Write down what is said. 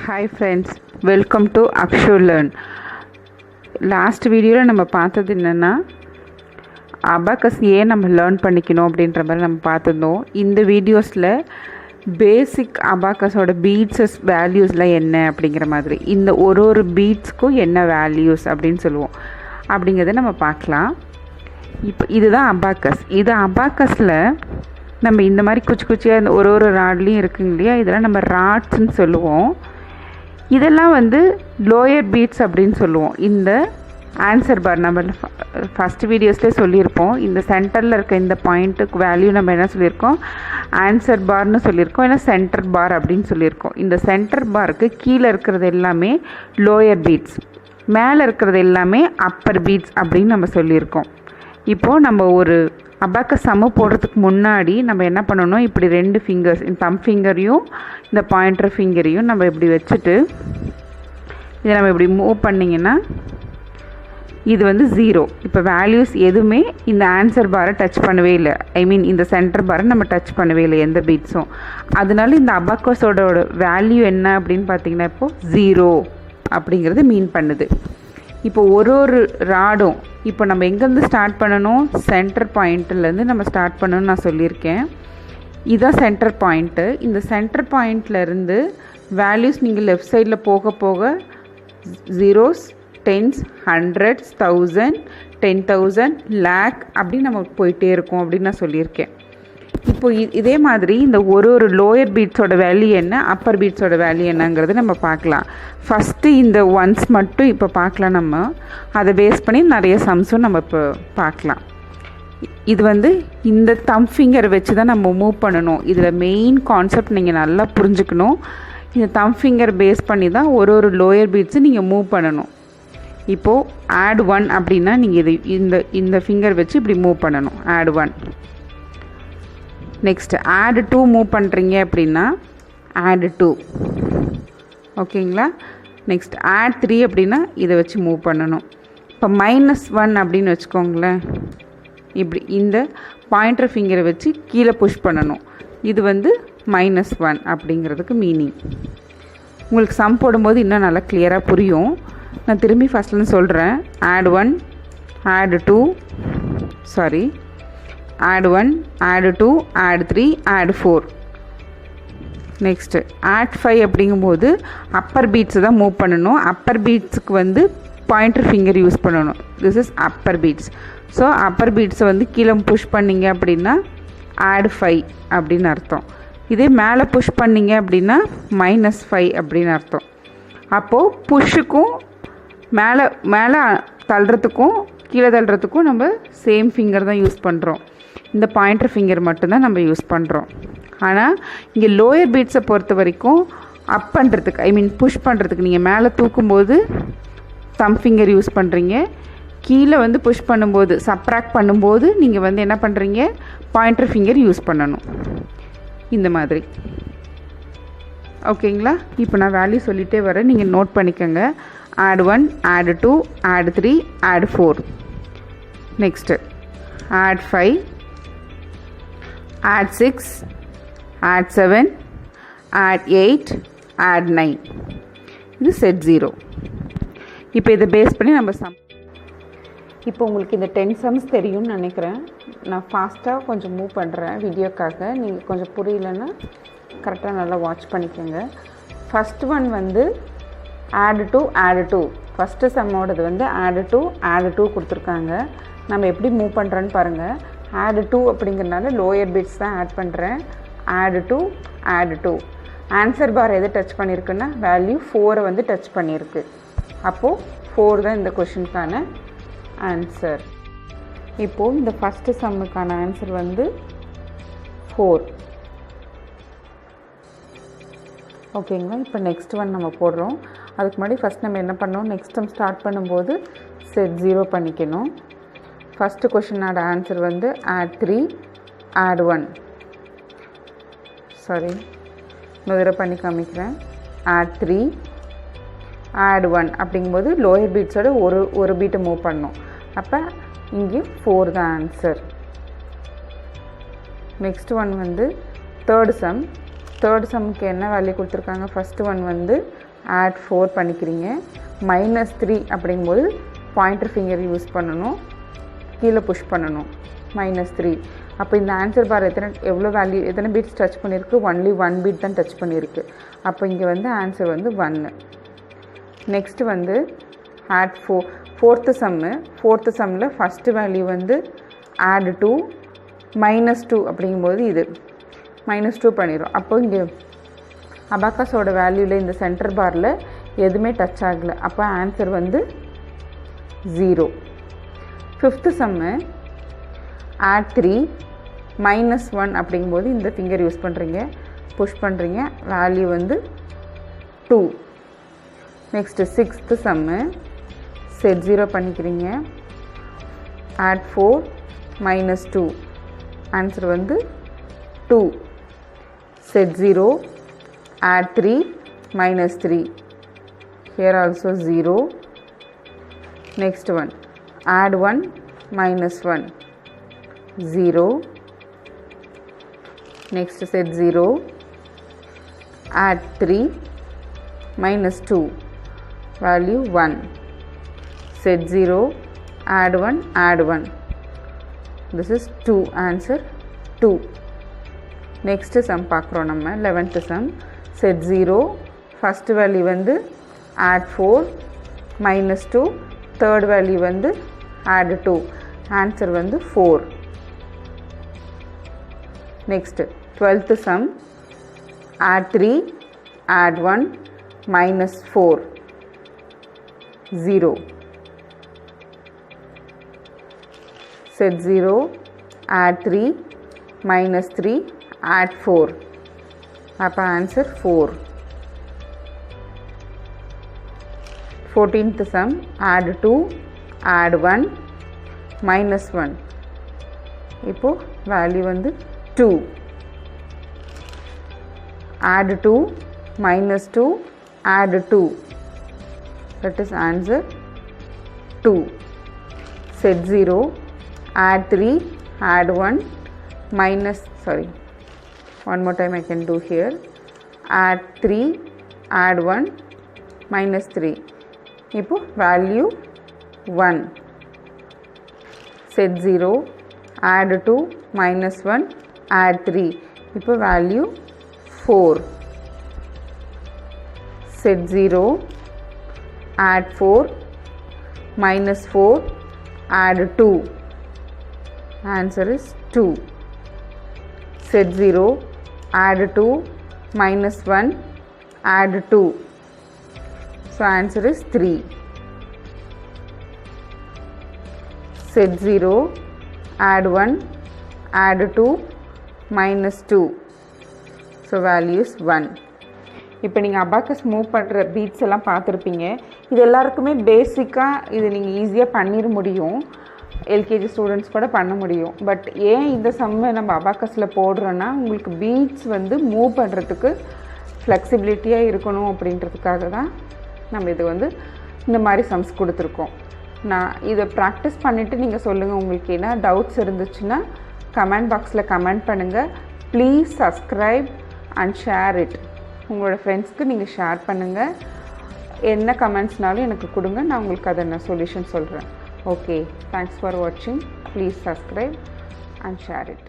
Hi friends, welcome to Akshu Learn. Last வீடியோவில் நம்ம பார்த்தது என்னென்னா அபாக்கஸ் ஏன் நம்ம லேர்ன் பண்ணிக்கணும் அப்படின்ற மாதிரி நம்ம பார்த்துருந்தோம். இந்த வீடியோஸில் பேசிக் அபாக்கஸோட பீட்ஸஸ் வேல்யூஸ்லாம் என்ன அப்படிங்கிற மாதிரி இந்த ஒரு பீட்ஸ்க்கும் என்ன வேல்யூஸ் அப்படின்னு சொல்லுவோம் அப்படிங்கிறத நம்ம பார்க்கலாம். இப்போ இதுதான் அபாக்கஸ். இது அபாக்கஸில் நம்ம இந்த மாதிரி குச்சியாக இந்த ஒரு ராட்லேயும் இருக்குங்க இல்லையா, இதெல்லாம் நம்ம ராட்ஸ்ன்னு சொல்லுவோம். இதெல்லாம் வந்து லோயர் பீட்ஸ் அப்படின்னு சொல்லுவோம். இந்த ஆன்சர் பார் நம்ம ஃபஸ்ட் வீடியோஸ்லேயே சொல்லியிருப்போம். இந்த சென்டரில் இருக்க இந்த பாயிண்ட்டுக்கு வேல்யூ நம்ம என்ன சொல்லியிருக்கோம், ஆன்சர் பார்னு சொல்லியிருக்கோம், ஏன்னா சென்டர் பார் அப்படின்னு சொல்லியிருக்கோம். இந்த சென்டர் பாருக்கு கீழே இருக்கிறது எல்லாமே லோயர் பீட்ஸ், மேலே இருக்கிறது எல்லாமே அப்பர் பீட்ஸ் அப்படின்னு நம்ம சொல்லியிருக்கோம். இப்போது நம்ம ஒரு அபாக்கஸ் சம்மு போடுறதுக்கு முன்னாடி நம்ம என்ன பண்ணணும், இப்படி ரெண்டு ஃபிங்கர்ஸ், இந்த தம் ஃபிங்கரையும் இந்த பாயிண்டர் ஃபிங்கரையும் நம்ம இப்படி வச்சுட்டு இதை நம்ம இப்படி மூவ் பண்ணிங்கன்னா இது வந்து 0. இப்போ வேல்யூஸ் எதுவுமே இந்த ஆன்சர் பாரை டச் பண்ணவே இல்லை, இந்த சென்டர் பாரை நம்ம டச் பண்ணவே இல்லை எந்த பீட்ஸும். அதனால இந்த அபாக்கஸோட வேல்யூ என்ன அப்படின்னு பார்த்தீங்கன்னா இப்போது 0 அப்படிங்கிறது மீன் பண்ணுது. இப்போ ஒரு ராடும் இப்போ நம்ம எங்கேருந்து ஸ்டார்ட் பண்ணணும், சென்டர் பாயிண்ட்லேருந்து நம்ம ஸ்டார்ட் பண்ணணும்னு நான் சொல்லியிருக்கேன். இதுதான் சென்டர் பாயிண்ட்டு. இந்த சென்டர் பாயிண்ட்லேருந்து வேல்யூஸ் நீங்கள் லெஃப்ட் சைடில் போக போக 0s, 10s, 100s, 1000, 10,000, lakh அப்படின்னு நம்ம போயிட்டே இருக்கோம் அப்படின்னு நான் சொல்லியிருக்கேன். இப்போ இதே மாதிரி இந்த ஒரு லோயர் பீட்ஸோட வேல்யூ என்ன, அப்பர் பீட்ஸோட வேல்யூ என்னங்கிறது நம்ம பார்க்கலாம். ஃபஸ்ட்டு இந்த ஒன்ஸ் மட்டும் இப்போ பார்க்கலாம். நம்ம அதை பேஸ் பண்ணி நிறைய சம்ஸும் நம்ம இப்போ பார்க்கலாம். இது வந்து இந்த தம் ஃபிங்கரை வச்சு தான் நம்ம மூவ் பண்ணணும். இதில் மெயின் கான்செப்ட் நீங்கள் நல்லா புரிஞ்சுக்கணும். இந்த தம் ஃபிங்கர் பேஸ் பண்ணி தான் ஒரு லோயர் பீட்ஸு நீங்கள் மூவ் பண்ணணும். இப்போது ஆட் 1 அப்படின்னா நீங்கள் இது இந்த ஃபிங்கர் வச்சு இப்படி மூவ் பண்ணணும், ஆட் 1. நெக்ஸ்ட் ஆட் 2 மூவ் பண்ணுறீங்க அப்படின்னா ஆட் 2, ஓகேங்களா. நெக்ஸ்ட் ஆட் 3 அப்படின்னா இதை வச்சு மூவ் பண்ணணும். இப்போ -1 அப்படின்னு வச்சுக்கோங்களேன், இப்படி இந்த பாயிண்டர் ஃபிங்கரை வச்சு கீழே புஷ் பண்ணணும். இது வந்து -1 அப்படிங்கிறதுக்கு மீனிங். உங்களுக்கு சம் போடும்போது இன்னும் நல்லா கிளியராக புரியும். நான் திரும்பி ஃபஸ்ட்லேருந்து சொல்கிறேன். Add 1, add 2, sorry add 1, add 2, add 3, add 4. Next add 5 அப்படிங்கும்போது அப்பர் பீட்ஸை தான் மூவ் பண்ணணும். அப்பர் பீட்ஸுக்கு வந்து பாயிண்டர் ஃபிங்கர் யூஸ் பண்ணணும். This is upper beads. So upper பீட்ஸை வந்து கீழே புஷ் பண்ணிங்க அப்படின்னா add 5 அப்படின்னு அர்த்தம். இதே மேலே புஷ் பண்ணிங்க அப்படின்னா -5 அப்படின்னு அர்த்தம். அப்போது புஷ்ஷுக்கும் மேலே தள்ளுறதுக்கும் கீழே தள்ளுறதுக்கும் நம்ம சேம் ஃபிங்கர் தான் யூஸ் பண்ணுறோம். இந்த பாயிண்டர் ஃபிங்கர் மட்டும்தான் நம்ம யூஸ் பண்ணுறோம். ஆனால் இங்கே லோயர் பீட்ஸை பொறுத்த வரைக்கும் அப் பண்ணுறதுக்கு புஷ் பண்ணுறதுக்கு நீங்கள் மேலே தூக்கும்போது தம் ஃபிங்கர் யூஸ் பண்ணுறீங்க, கீழே வந்து புஷ் பண்ணும்போது சப்ராக்ட் பண்ணும்போது நீங்கள் வந்து என்ன பண்ணுறீங்க, பாயிண்டர் ஃபிங்கர் யூஸ் பண்ணணும் இந்த மாதிரி. ஓகேங்களா. இப்போ நான் வேல்யூ சொல்லிகிட்டே வரேன், நீங்கள் நோட் பண்ணிக்கோங்க. add 1, add 2, add 3, add 4. Next add 5, add 6, add 7, add 8, add 9. இது செட் 0. இப்போ இதை பேஸ் பண்ணி நம்ம இப்போ உங்களுக்கு இந்த 10 சம்ஸ் தெரியும்னு நினைக்கிறேன். நான் ஃபாஸ்ட்டாக கொஞ்சம் மூவ் பண்ணுறேன் வீடியோக்காக. நீங்கள் கொஞ்சம் புரியலன்னா கரெக்டாக நல்லா வாட்ச் பண்ணிக்கோங்க. ஃபஸ்ட் ஒன் வந்து add 2, add 2. ஃபஸ்ட்டு சம்மோடது வந்து add 2 கொடுத்துருக்காங்க. நம்ம எப்படி மூவ் பண்ணுறோன்னு பாருங்கள். add 2 அப்படிங்கிறனால லோயர் பீட்ஸ் தான் ஆட் பண்ணுறேன். add 2. ஆன்சர் பார் எதை டச் பண்ணியிருக்குன்னா வேல்யூ 4 வந்து டச் பண்ணியிருக்கு. அப்போது 4 தான் இந்த கொஷினுக்கான ஆன்சர். இப்போது இந்த ஃபஸ்ட்டு சம்முக்கான ஆன்சர் வந்து 4. ஓகேங்களா. இப்போ நெக்ஸ்ட் ஒன் நம்ம போடுறோம். அதுக்கு முன்னாடி ஃபஸ்ட் நம்ம என்ன பண்ணோம், நெக்ஸ்ட் டைம் ஸ்டார்ட் பண்ணும்போது செட் 0 பண்ணிக்கணும். ஃபஸ்ட்டு கொஷினோட ஆன்சர் வந்து add 3, add 1. சாரி, இன்னொரு பண்ணி காமிக்கிறேன். add 3, add 1 அப்படிங்கும்போது லோயர் பீட்ஸோட ஒரு பீட்டை மூவ் பண்ணணும். அப்போ இங்கே 4 தான் ஆன்சர். நெக்ஸ்ட் ஒன் வந்து தேர்ட் சம்முக்கு என்ன வேல்யூ கொடுத்துருக்காங்க. ஃபஸ்ட்டு ஒன் வந்து ஆட் 4 பண்ணிக்கிறீங்க. -3 அப்படிங்கும்போது பாயிண்டர் ஃபிங்கர் யூஸ் பண்ணணும், கீழே புஷ் பண்ணணும். -3. அப்போ இந்த ஆன்சர் பார் எவ்வளோ வேல்யூ, எத்தனை பீட்ஸ் டச் பண்ணியிருக்கு? ஒன்லி 1 பீட் தான் டச் பண்ணியிருக்கு. அப்போ இங்கே வந்து ஆன்சர் வந்து 1. நெக்ஸ்ட்டு வந்து ஆட் 4, ஃபோர்த்து சம்மில் ஃபஸ்ட்டு வேல்யூ வந்து ஆட் 2 -2 அப்படிங்கும்போது இது -2 பண்ணிடும். அப்போ இங்கே அபாக்கஸோட வேல்யூவில் இந்த சென்டர் பாரில் எதுவுமே டச் ஆகலை. அப்போ ஆன்சர் வந்து 0. ஃபிஃப்த்து சம்மு ஆட் 3 -1 அப்படிங்கும்போது இந்த ஃபிங்கர் யூஸ் பண்ணுறீங்க, புஷ் பண்ணுறீங்க, வேல்யூ வந்து 2. நெக்ஸ்ட்டு சிக்ஸ்த்து சம்மு செட் 0 பண்ணிக்கிறீங்க, ஆட் 4 -2 ஆன்சர் வந்து 2. Set 0, add 3 -3 here also 0. next one add 1 -1 0. next set 0, add 3 -2 value 1. set 0, add 1, this is 2, answer 2. next sum பார்க்குறோம் நம்ம 11th sum. set 0 first value வந்து add 4 -2, third value வந்து add 2, answer வந்து 4. next 12th sum add 3 add 1 -4 0. set 0, add 3 -3 add 4, அப்போ answer 4. 14th sum add 2 add 1 -1, இப்போ value வந்து 2. add 2 -2 add 2, that is answer 2. set 0, add 3 add 1 one more time I can do here, add 3 add 1 -3, இப்போ value 1. set 0, add 2 -1 add 3, இப்போ value 4. set 0, add 4 -4 add 2, answer is 2. set 0, add 2 -1 add 2, so answer is 3. set 0, add 1 add 2 -2, so value is 1. இப்போ நீங்கள் abacus move பண்ணுற beads எல்லாம் பார்த்துருப்பீங்க. இது எல்லாருக்குமே பேசிக்காக இது நீங்கள் ஈஸியாக பண்ணிட முடியும், எல்கேஜி ஸ்டூடெண்ட்ஸ் கூட பண்ண முடியும். பட் ஏன் இந்த சம்மை நம்ம அபாக்கஸில் போடுறோன்னா உங்களுக்கு பீட்ஸ் வந்து மூவ் பண்ணுறதுக்கு ஃப்ளெக்சிபிலிட்டியாக இருக்கணும் அப்படின்றதுக்காக தான் நம்ம இது வந்து இந்த மாதிரி சம்ஸ் கொடுத்துருக்கோம். நான் இதை ப்ராக்டிஸ் பண்ணிவிட்டு நீங்கள் சொல்லுங்கள், உங்களுக்கு என்ன டவுட்ஸ் இருந்துச்சுன்னா கமெண்ட் பாக்ஸில் கமெண்ட் பண்ணுங்கள். Please subscribe and share it. உங்களோட ஃப்ரெண்ட்ஸ்க்கு நீங்கள் ஷேர் பண்ணுங்கள். என்ன கமெண்ட்ஸ்னாலும் எனக்கு கொடுங்க, நான் உங்களுக்கு அதை நான் சொல்யூஷன் சொல்கிறேன். ஓகே, தேங்க்ஸ் ஃபார் வாட்சிங். Please subscribe and share it.